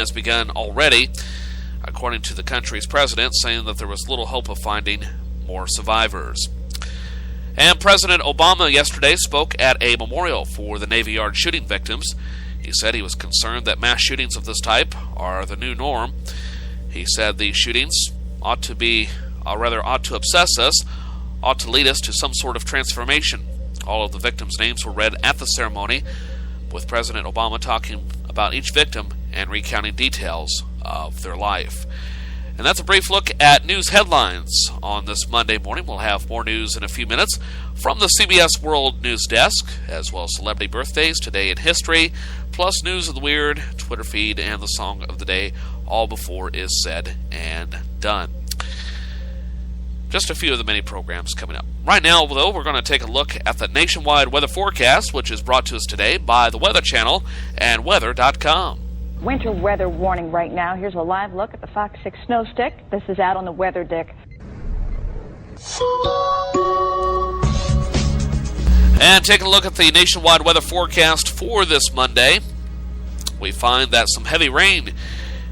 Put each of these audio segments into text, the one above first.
has begun already, according to the country's president, saying that there was little hope of finding more survivors. And President Obama yesterday spoke at a memorial for the Navy Yard shooting victims. He said he was concerned that mass shootings of this type are the new norm. He said these shootings ought to obsess us, ought to lead us to some sort of transformation. All of the victims' names were read at the ceremony, with President Obama talking about each victim and recounting details of their life. And that's a brief look at news headlines on this Monday morning. We'll have more news in a few minutes from the CBS World News Desk, as well as celebrity birthdays, today in history, plus news of the weird, Twitter feed, and the song of the day, all before is said and done. Just a few of the many programs coming up. Right now, though, we're going to take a look at the nationwide weather forecast, which is brought to us today by the Weather Channel and weather.com. Winter weather warning right now. Here's a live look at the Fox 6 snow stick. This is out on the weather dick. And taking a look at the nationwide weather forecast for this Monday, we find that some heavy rain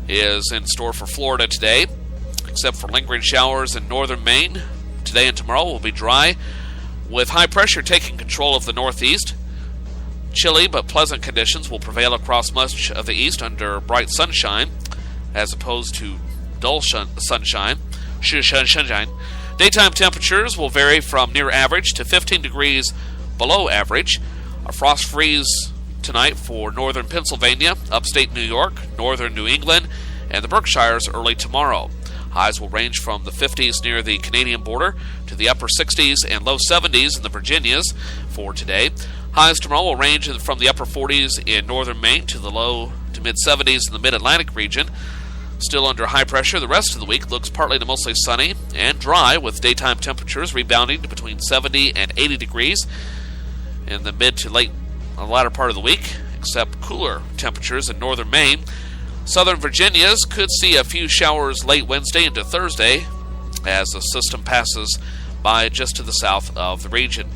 is in store for Florida today, except for lingering showers in northern Maine. Today and tomorrow will be dry, with high pressure taking control of the northeast. Chilly but pleasant conditions will prevail across much of the east under bright sunshine, as opposed to dull sunshine. Daytime temperatures will vary from near average to 15 degrees below average. A frost freeze tonight for northern Pennsylvania, upstate New York, northern New England, and the Berkshires early tomorrow. Highs will range from the 50s near the Canadian border to the upper 60s and low 70s in the Virginias for today. Highs tomorrow will range from the upper 40s in northern Maine to the low to mid-70s in the mid-Atlantic region. Still under high pressure, the rest of the week looks partly to mostly sunny and dry, with daytime temperatures rebounding to between 70 and 80 degrees in the mid to late latter part of the week, except cooler temperatures in northern Maine. Southern Virginias could see a few showers late Wednesday into Thursday as the system passes by just to the south of the region.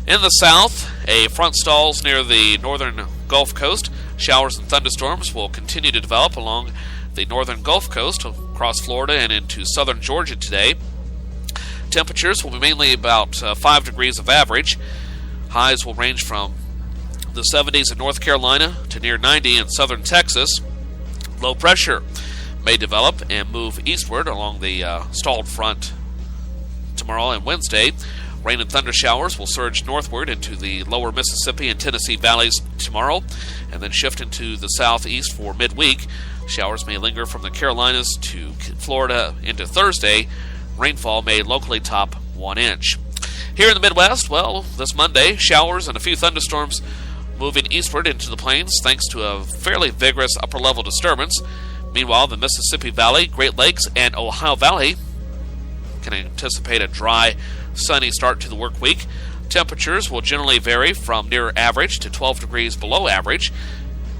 In the south, a front stalls near the northern Gulf Coast. Showers and thunderstorms will continue to develop along the northern Gulf Coast across Florida and into southern Georgia today. Temperatures will be mainly about 5 degrees of average. Highs will range from the 70s in North Carolina to near 90 in southern Texas. Low pressure may develop and move eastward along the stalled front tomorrow and Wednesday. Rain and thunder showers will surge northward into the lower Mississippi and Tennessee valleys tomorrow, and then shift into the southeast for midweek. Showers may linger from the Carolinas to Florida into Thursday. Rainfall may locally top 1 inch. Here in the Midwest, well, this Monday, showers and a few thunderstorms moving eastward into the plains thanks to a fairly vigorous upper-level disturbance. Meanwhile, the Mississippi Valley, Great Lakes, and Ohio Valley can anticipate a dry, sunny start to the work week. Temperatures will generally vary from near average to 12 degrees below average,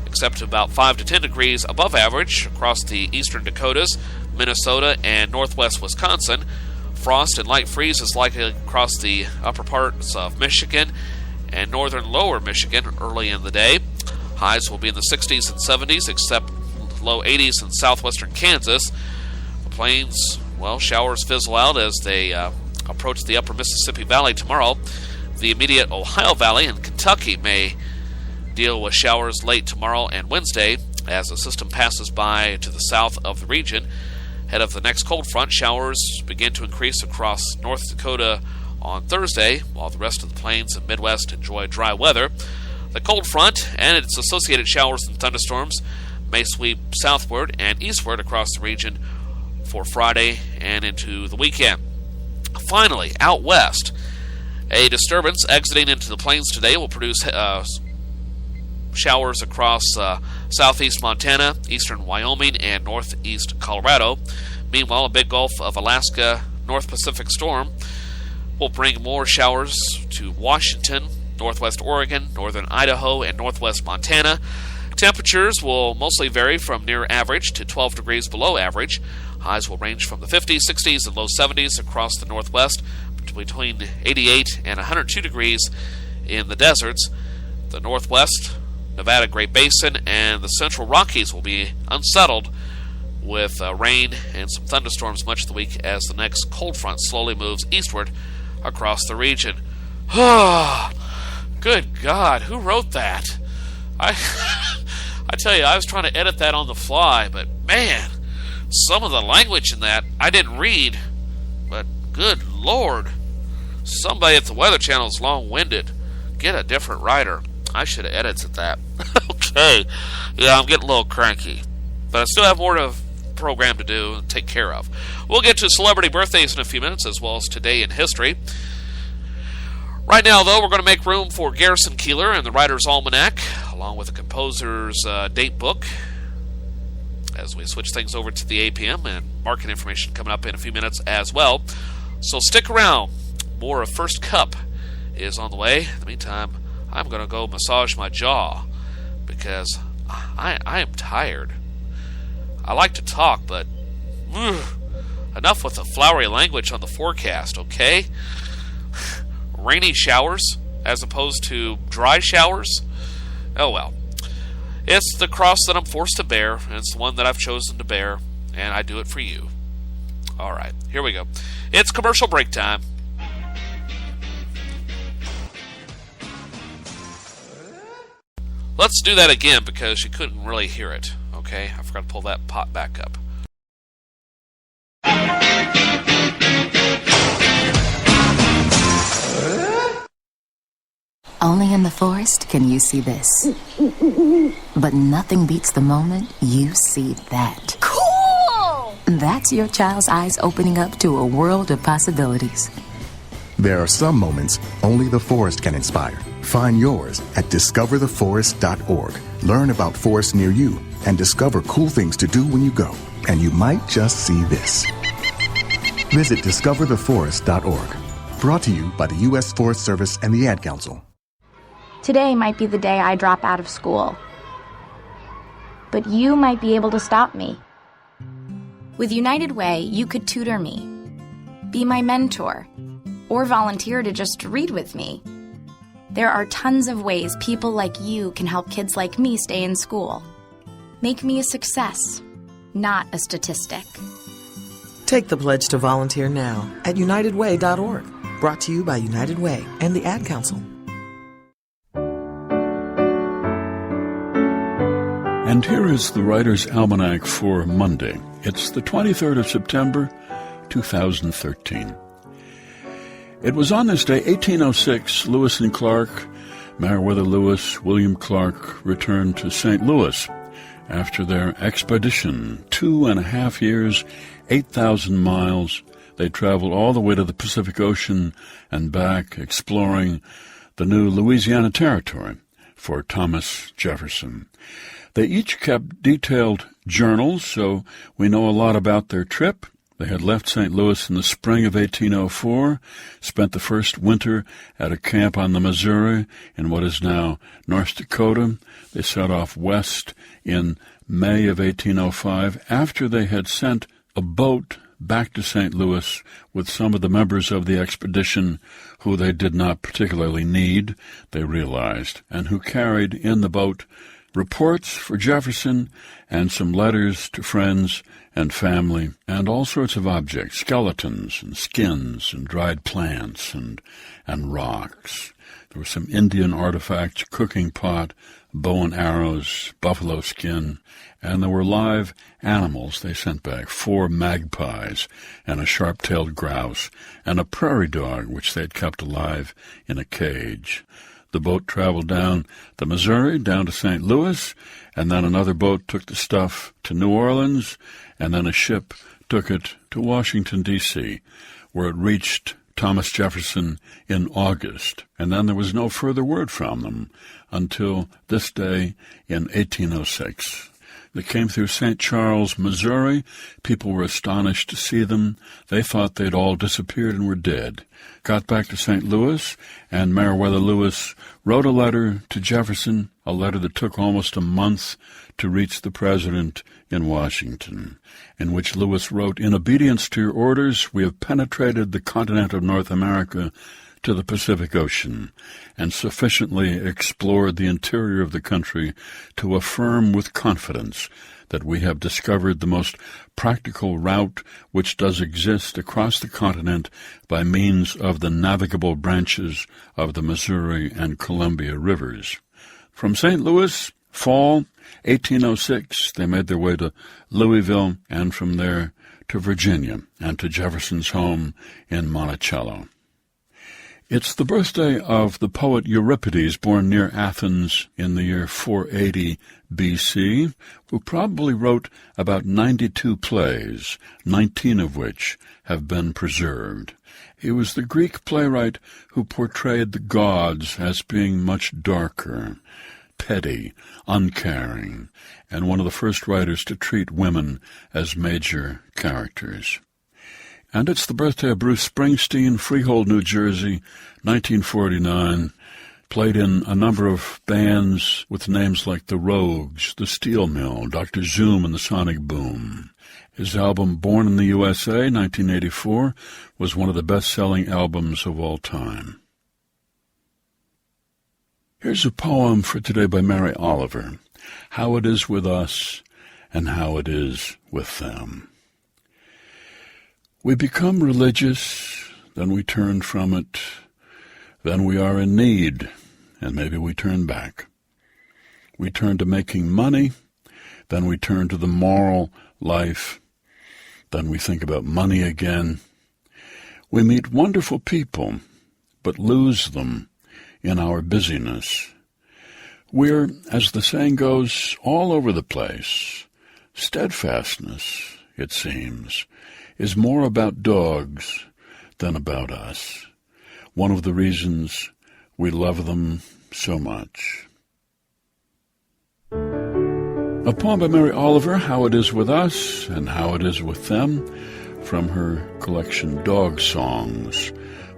except about 5 to 10 degrees above average across the eastern Dakotas, Minnesota, and northwest Wisconsin. Frost and light freeze is likely across the upper parts of Michigan and northern lower Michigan early in the day. Highs will be in the 60s and 70s, except low 80s in southwestern Kansas. The plains, well, showers fizzle out as they approach the upper Mississippi Valley tomorrow. The immediate Ohio Valley and Kentucky may deal with showers late tomorrow and Wednesday as the system passes by to the south of the region. Ahead of the next cold front, showers begin to increase across North Dakota on Thursday, while the rest of the plains and Midwest enjoy dry weather. The cold front and its associated showers and thunderstorms may sweep southward and eastward across the region for Friday and into the weekend. Finally, out west, a disturbance exiting into the plains today will produce showers across southeast Montana, eastern Wyoming, and northeast Colorado. Meanwhile, a big Gulf of Alaska North Pacific storm will bring more showers to Washington, northwest Oregon, northern Idaho, and northwest Montana. Temperatures will mostly vary from near average to 12 degrees below average. Highs will range from the 50s, 60s, and low 70s across the northwest, between 88 and 102 degrees in the deserts. The northwest, Nevada Great Basin and the Central Rockies will be unsettled with rain and some thunderstorms much of the week as the next cold front slowly moves eastward across the region. Good God, who wrote that? I tell you, I was trying to edit that on the fly, but man, some of the language in that I didn't read, but good Lord, somebody at the Weather Channel is long-winded. Get a different writer. I should have edited that. Okay, yeah, I'm getting a little cranky, but I still have more of program to do and take care of. We'll get to celebrity birthdays in a few minutes, as well as today in history. Right now, though, we're going to make room for Garrison Keillor and the Writer's Almanac, along with the composer's date book, as we switch things over to the APM, and market information coming up in a few minutes as well. So stick around. More of First Cup is on the way. In the meantime, I'm going to go massage my jaw because I am tired. I like to talk, but enough with the flowery language on the forecast, okay? Rainy showers as opposed to dry showers? Oh well. It's the cross that I'm forced to bear, and it's the one that I've chosen to bear, and I do it for you. All right, here we go. It's commercial break time. Let's do that again because you couldn't really hear it. Okay, I forgot to pull that pot back up. Only in the forest can you see this. But nothing beats the moment you see that. Cool! That's your child's eyes opening up to a world of possibilities. There are some moments only the forest can inspire. Find yours at discovertheforest.org. Learn about forests near you and discover cool things to do when you go. And you might just see this. Visit discovertheforest.org. Brought to you by the U.S. Forest Service and the Ad Council. Today might be the day I drop out of school. But you might be able to stop me. With United Way, you could tutor me, be my mentor, or volunteer to just read with me. There are tons of ways people like you can help kids like me stay in school. Make me a success, not a statistic. Take the pledge to volunteer now at unitedway.org. Brought to you by United Way and the Ad Council. And here is the Writer's Almanac for Monday. It's the 23rd of September, 2013. It was on this day, 1806, Lewis and Clark, Meriwether Lewis, William Clark, returned to St. Louis after their expedition. 2.5 years, 8,000 miles. They traveled all the way to the Pacific Ocean and back, exploring the new Louisiana Territory for Thomas Jefferson. They each kept detailed journals, so we know a lot about their trip. They had left St. Louis in the spring of 1804, spent the first winter at a camp on the Missouri in what is now North Dakota. They set off west in May of 1805 after they had sent a boat back to St. Louis with some of the members of the expedition who they did not particularly need, they realized, and who carried in the boat reports for Jefferson and some letters to friends and family and all sorts of objects, skeletons and skins and dried plants and rocks. There were some Indian artifacts, cooking pot, bow and arrows, buffalo skin, and there were live animals they sent back, 4 magpies and a sharp-tailed grouse and a prairie dog which they'd kept alive in a cage. The boat traveled down the Missouri, down to St. Louis, and then another boat took the stuff to New Orleans, and then a ship took it to Washington, D.C., where it reached Thomas Jefferson in August. And then there was no further word from them until this day in 1806. They came through St. Charles, Missouri. People were astonished to see them. They thought they'd all disappeared and were dead. Got back to St. Louis, and Meriwether Lewis wrote a letter to Jefferson, a letter that took almost a month to reach the president in Washington, in which Lewis wrote, "In obedience to your orders, we have penetrated the continent of North America to the Pacific Ocean and sufficiently explored the interior of the country to affirm with confidence that we have discovered the most practical route which does exist across the continent by means of the navigable branches of the Missouri and Columbia rivers. From St. Louis, fall 1806, they made their way to Louisville, and from there to Virginia and to Jefferson's home in Monticello. It's the birthday of the poet Euripides, born near Athens in the year 480 B.C., who probably wrote about 92 plays, 19 of which have been preserved. He was the Greek playwright who portrayed the gods as being much darker, petty, uncaring, and one of the first writers to treat women as major characters. And it's the birthday of Bruce Springsteen, Freehold, New Jersey, 1949. Played in a number of bands with names like The Rogues, The Steel Mill, Dr. Zoom, and the Sonic Boom. His album Born in the USA, 1984, was one of the best-selling albums of all time. Here's a poem for today by Mary Oliver, How It Is With Us and How It Is With Them. We become religious, then we turn from it, then we are in need, and maybe we turn back. We turn to making money, then we turn to the moral life, then we think about money again. We meet wonderful people, but lose them in our busyness. We're, as the saying goes, all over the place. Steadfastness, it seems, is more about dogs than about us. One of the reasons we love them so much. A poem by Mary Oliver, How It Is With Us and How It Is With Them, from her collection Dog Songs,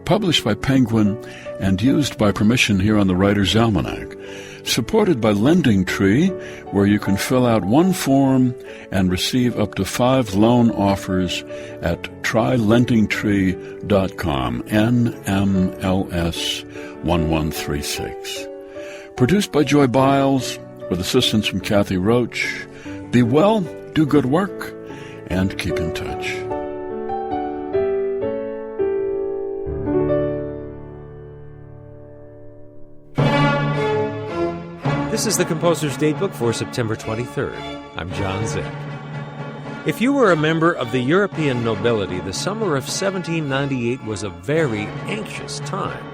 published by Penguin and used by permission here on the Writer's Almanac. Supported by Lending Tree, where you can fill out one form and receive up to 5 loan offers at trylendingtree.com, NMLS 1136. Produced by Joy Biles, with assistance from Kathy Roach. Be well, do good work, and keep in touch. This is the Composer's Datebook for September 23rd. I'm John Zick. If you were a member of the European nobility, the summer of 1798 was a very anxious time.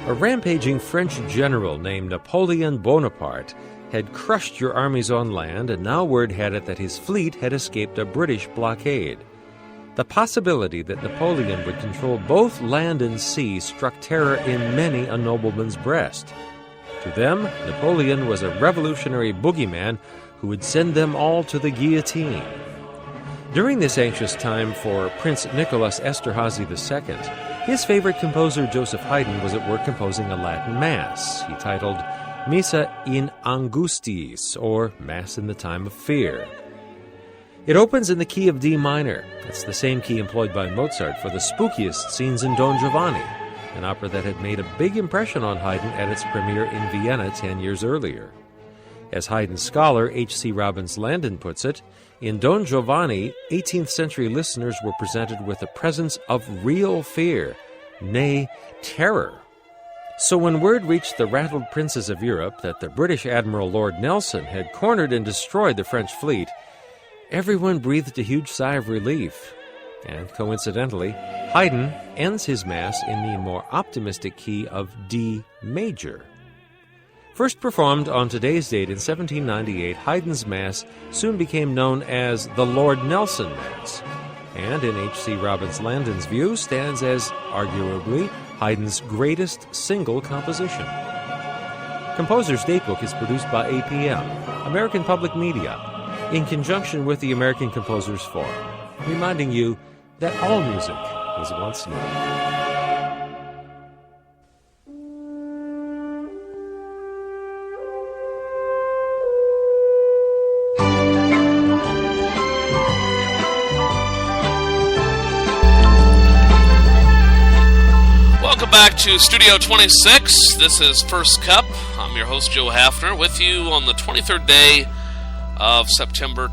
A rampaging French general named Napoleon Bonaparte had crushed your armies on land, and now word had it that his fleet had escaped a British blockade. The possibility that Napoleon would control both land and sea struck terror in many a nobleman's breast. To them, Napoleon was a revolutionary boogeyman who would send them all to the guillotine. During this anxious time for Prince Nicholas Esterhazy II, his favorite composer Joseph Haydn was at work composing a Latin Mass he titled Missa in Angustiis, or Mass in the Time of Fear. It opens in the key of D minor. It's the same key employed by Mozart for the spookiest scenes in Don Giovanni, an opera that had made a big impression on Haydn at its premiere in Vienna 10 years earlier. As Haydn scholar H.C. Robbins Landon puts it, in Don Giovanni, 18th century listeners were presented with a presence of real fear, nay, terror. So when word reached the rattled princes of Europe that the British Admiral Lord Nelson had cornered and destroyed the French fleet, everyone breathed a huge sigh of relief. And coincidentally, Haydn ends his Mass in the more optimistic key of D major. First performed on today's date in 1798, Haydn's Mass soon became known as the Lord Nelson Mass, and in H.C. Robbins Landon's view stands as, arguably, Haydn's greatest single composition. Composer's Datebook is produced by APM, American Public Media, in conjunction with the American Composers Forum, reminding you that all music was once new. Welcome back to Studio 26. This is First Cup. I'm your host, Joe Haffner, with you on the 23rd day of September